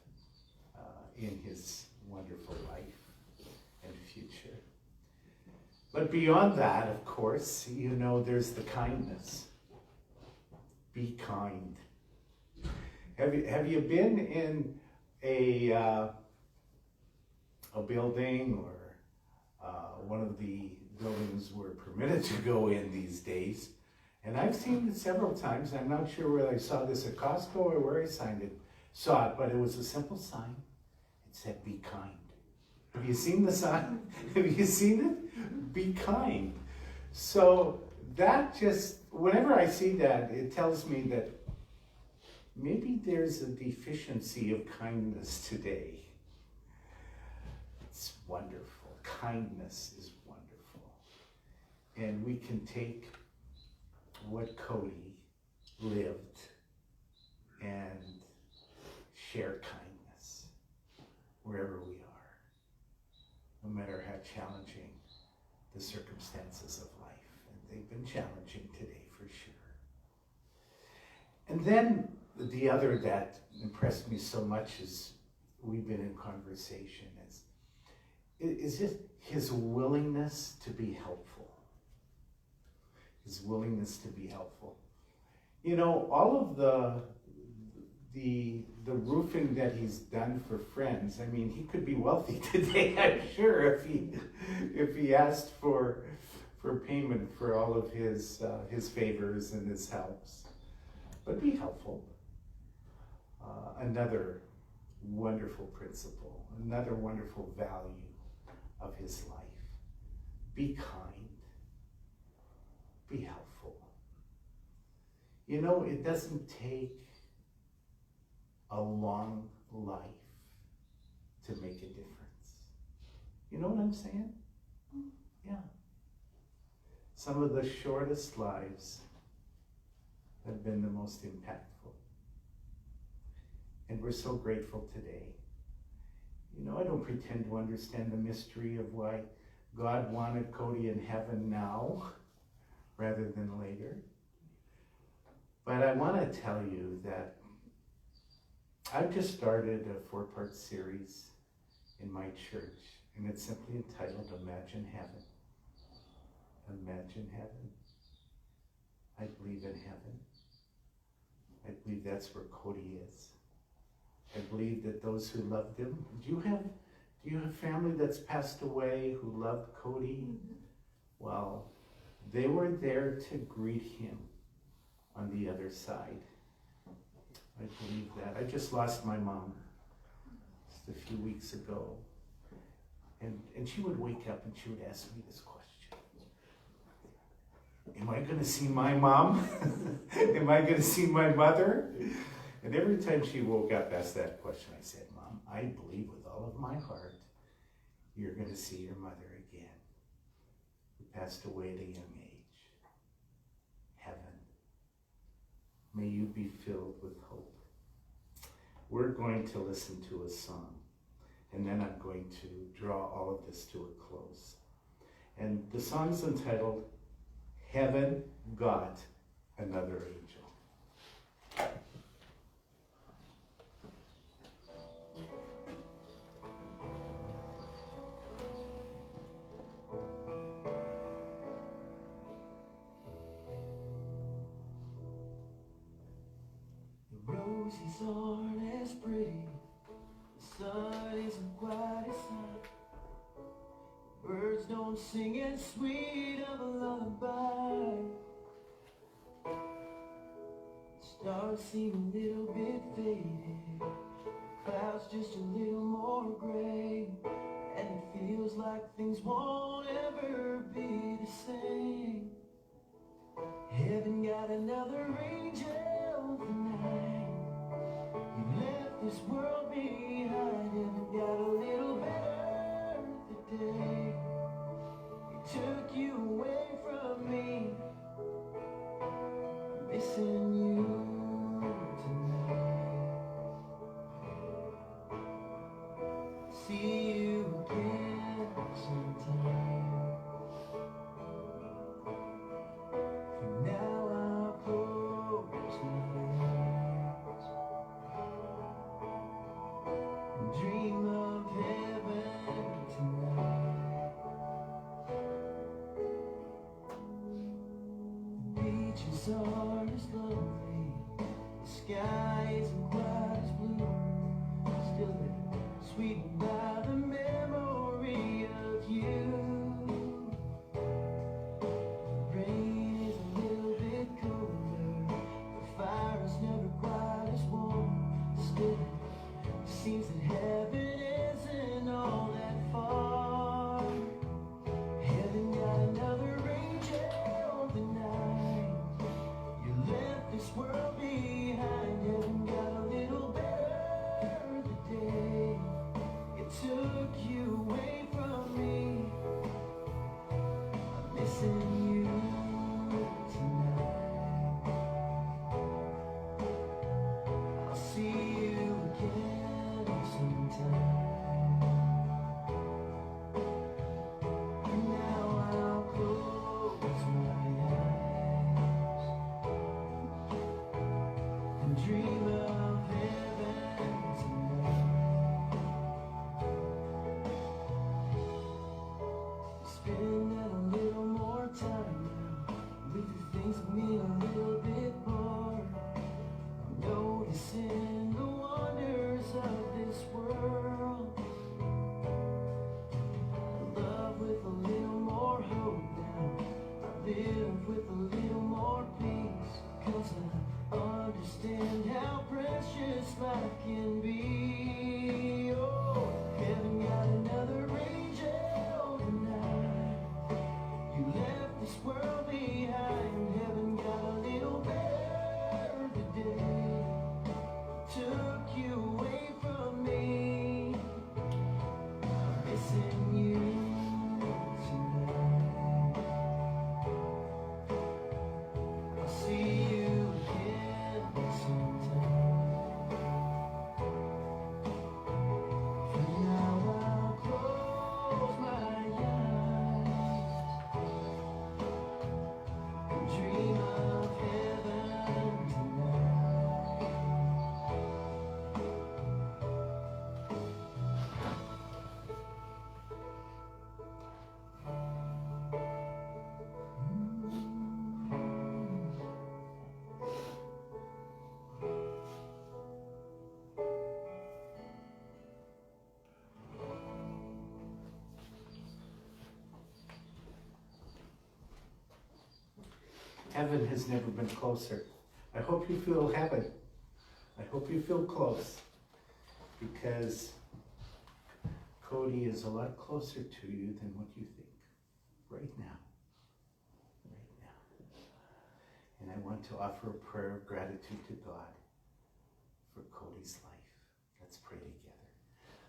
in his wonderful life and future. But beyond that, of course, there's the kindness. Be kind. Have you been in a building or one of the buildings we're permitted to go in these days? And I've seen it several times. I'm not sure whether I saw this at Costco or where I saw it, but it was a simple sign. It said, "Be kind." Have you seen the sign? Have you seen it? Be kind. So that whenever I see that, it tells me that maybe there's a deficiency of kindness today. It's wonderful. Kindness is wonderful. And we can take what Cody lived and share kindness wherever we are, no matter how challenging the circumstances of life. And they've been challenging today for sure. And then the other that impressed me so much as we've been in conversation is just his willingness to be helpful. His willingness to be helpful. All of the roofing that he's done for friends, I mean, he could be wealthy today, I'm sure, if he asked for payment for all of his favors and his helps. But be helpful. Another wonderful principle, another wonderful value of his life. Be kind. Be helpful. It doesn't take a long life to make a difference. You know what I'm saying? Yeah. Some of the shortest lives have been the most impactful. And we're so grateful today. I don't pretend to understand the mystery of why God wanted Cody in heaven now rather than later. But I want to tell you that I've just started a 4-part series in my church, and it's simply entitled Imagine Heaven. Imagine heaven. I believe in heaven. I believe that's where Cody is. I believe that those who loved him. Do you have family that's passed away who loved Cody? Mm-hmm. Well, they were there to greet him on the other side. I believe that. I just lost my mom just a few weeks ago. And she would wake up and she would ask me this question. Am I going to see my mom? Am I going to see my mother? And every time she woke up, asked that question, I said, Mom, I believe with all of my heart, you're going to see your mother again, who passed away at a young age. Heaven. May you be filled with hope. We're going to listen to a song, and then I'm going to draw all of this to a close. And the song's entitled, Heaven Got Another Angel. The roses aren't as pretty, the sun isn't quite as hot. Birds don't sing as sweet of a lullaby. Stars seem a little bit faded, clouds just a little more gray, and it feels like things won't ever be the same. Heaven got another angel tonight. You left this world behind. Heaven got a little better today. It took you away from me. I'm missing you tonight. See you again sometime. For now I'll close my eyes and dream of heaven tonight. The beaches aren't as lonely, the sky isn't quite as blue. Still they're sweetened by the memory of you. The rain is a little bit colder, the fire is never quite as warm. Still it seems that heaven isn't all that far. Heaven got another angel tonight. You left this world behind. Heaven got a little better today. It took you away from me. I'm missing you tonight. I'll see you again sometime. And now I'll close my eyes and dream of heaven tonight. Spending a little more time now with the things that mean a little bit more. I'm noticing the wonders of this world. I love with a little more hope now. I live with a little more peace, 'cause I understand how precious life can be. Oh, heaven got another angel tonight. You left this world behind. Heaven got a little better today. Took you away from me. I'm missing you tonight. I'll see you again sometime. For now I'll close my eyes and dream of heaven tonight. Heaven has never been closer. I hope you feel heaven. I hope you feel close, because Cody is a lot closer to you than what you think right now. Right now. And I want to offer a prayer of gratitude to God for Cody's life. Let's pray together.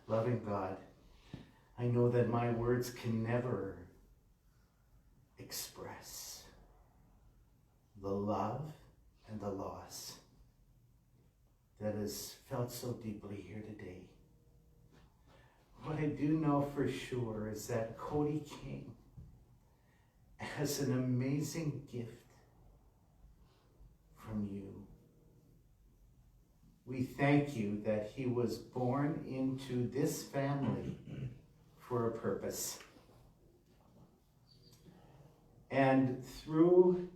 Loving God, I know that my words can never express the love and the loss that is felt so deeply here today. What I do know for sure is that Cody came as an amazing gift from you. We thank you that he was born into this family for a purpose. And through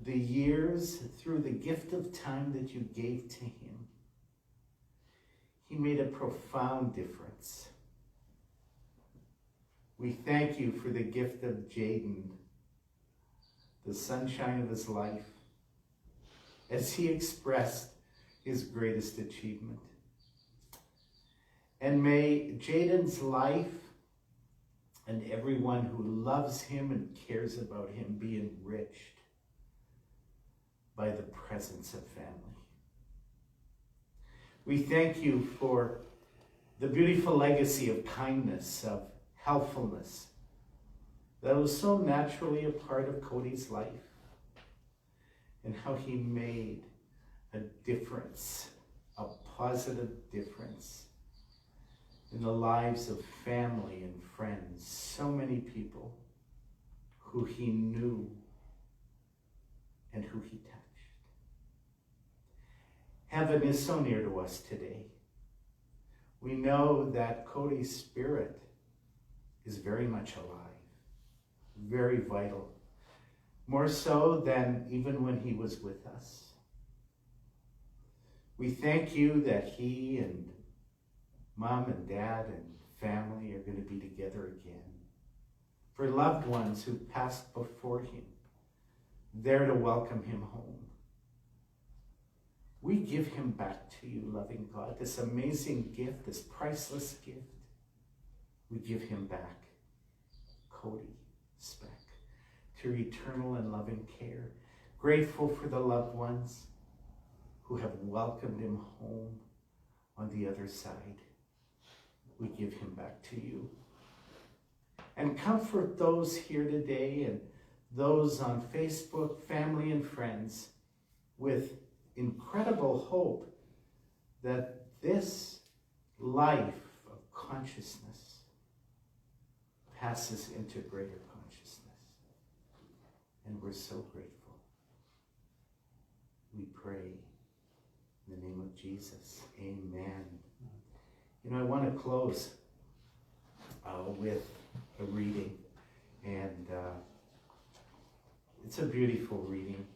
the years, through the gift of time that you gave to him, he made a profound difference. We thank you for the gift of Jaden, the sunshine of his life, as he expressed his greatest achievement. And may Jaden's life and everyone who loves him and cares about him be enriched by the presence of family. We thank you for the beautiful legacy of kindness, of helpfulness, that was so naturally a part of Cody's life, and how he made a difference, a positive difference in the lives of family and friends, so many people who he knew and who he touched. Heaven is so near to us today. We know that Cody's spirit is very much alive, very vital, more so than even when he was with us. We thank you that he and Mom and Dad and family are going to be together again. For loved ones who passed before him, there to welcome him home. We give him back to you, loving God, this amazing gift, this priceless gift. We give him back, Cody, Speck, to your eternal and loving care. Grateful for the loved ones who have welcomed him home on the other side. We give him back to you. And comfort those here today and those on Facebook, family and friends, with incredible hope that this life of consciousness passes into greater consciousness. And we're so grateful. We pray in the name of Jesus. Amen. You know, I want to close with a reading, and it's a beautiful reading.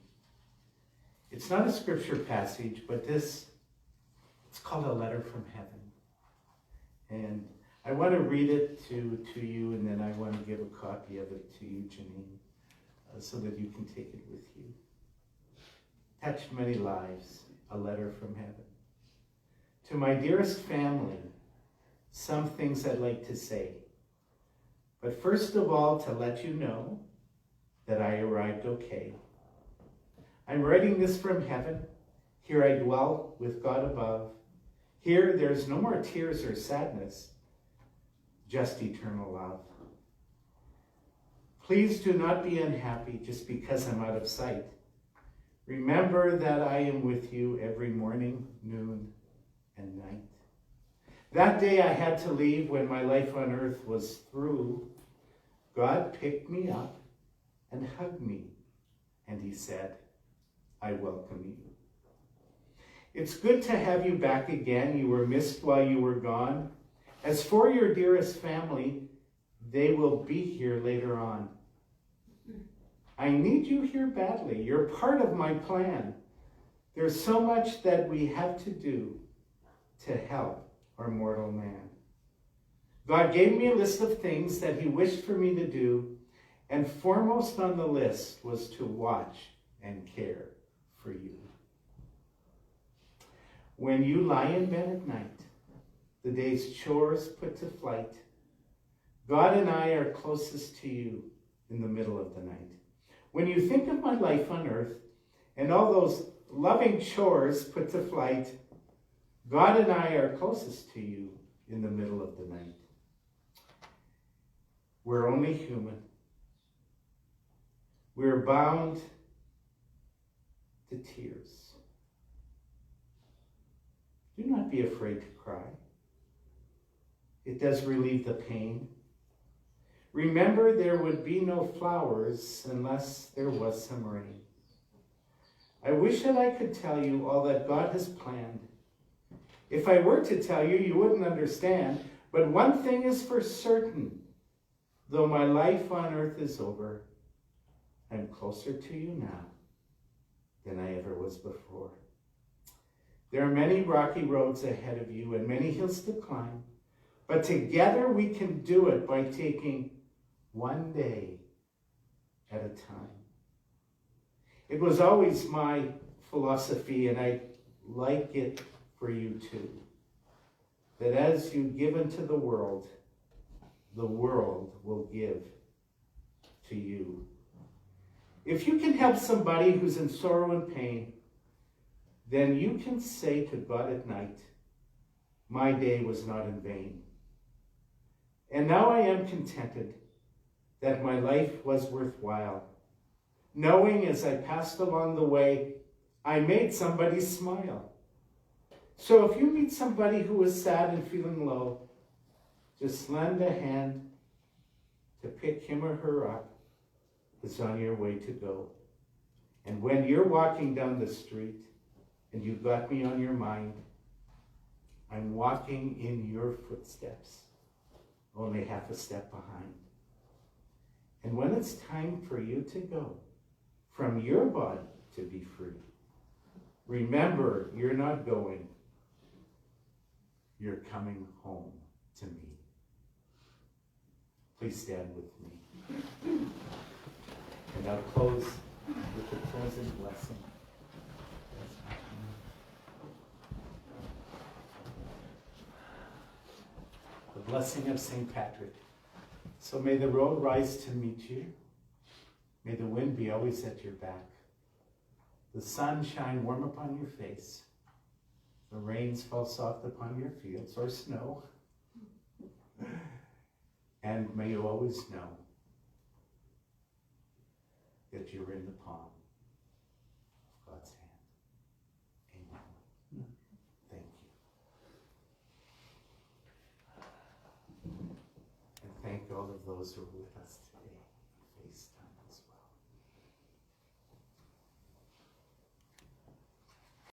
It's not a scripture passage, but it's called A Letter from Heaven. And I want to read it to you, and then I want to give a copy of it to you, Janine, so that you can take it with you. Touched many lives, a letter from heaven. To my dearest family, some things I'd like to say. But first of all, to let you know that I arrived okay. I'm writing this from heaven. Here I dwell with God above. Here there's no more tears or sadness, just eternal love. Please do not be unhappy just because I'm out of sight. Remember that I am with you every morning, noon, and night. That day I had to leave when my life on earth was through. God picked me up and hugged me, and he said, I welcome you. It's good to have you back again. You were missed while you were gone. As for your dearest family, they will be here later on. I need you here badly. You're part of my plan. There's so much that we have to do to help our mortal man. God gave me a list of things that he wished for me to do, and foremost on the list was to watch and care for you. When you lie in bed at night, the day's chores put to flight, God and I are closest to you in the middle of the night. When you think of my life on earth and all those loving chores put to flight, God and I are closest to you in the middle of the night. We're only human. We're bound to tears. Do not be afraid to cry. It does relieve the pain. Remember, there would be no flowers unless there was some rain. I wish that I could tell you all that God has planned. If I were to tell you, you wouldn't understand. But one thing is for certain. Though my life on earth is over, I'm closer to you now than I ever was before. There are many rocky roads ahead of you and many hills to climb. But together we can do it by taking one day at a time. It was always my philosophy, and I like it for you too. That as you give into the world will give to you. If you can help somebody who's in sorrow and pain, then you can say to God at night, my day was not in vain. And now I am contented that my life was worthwhile, knowing as I passed along the way, I made somebody smile. So if you meet somebody who is sad and feeling low, just lend a hand to pick him or her up who's on your way to go. And when you're walking down the street and you've got me on your mind, I'm walking in your footsteps, only half a step behind. And when it's time for you to go, from your body to be free, remember, you're not going, you're coming home to me. Please stand with me. And I'll close with the closing blessing. The blessing of St. Patrick. So may the road rise to meet you. May the wind be always at your back. The sun shine warm upon your face. The rains fall soft upon your fields, or snow. And may you always know that you're in the palm of God's hand. Amen. Thank you. And thank all of those who are with us today.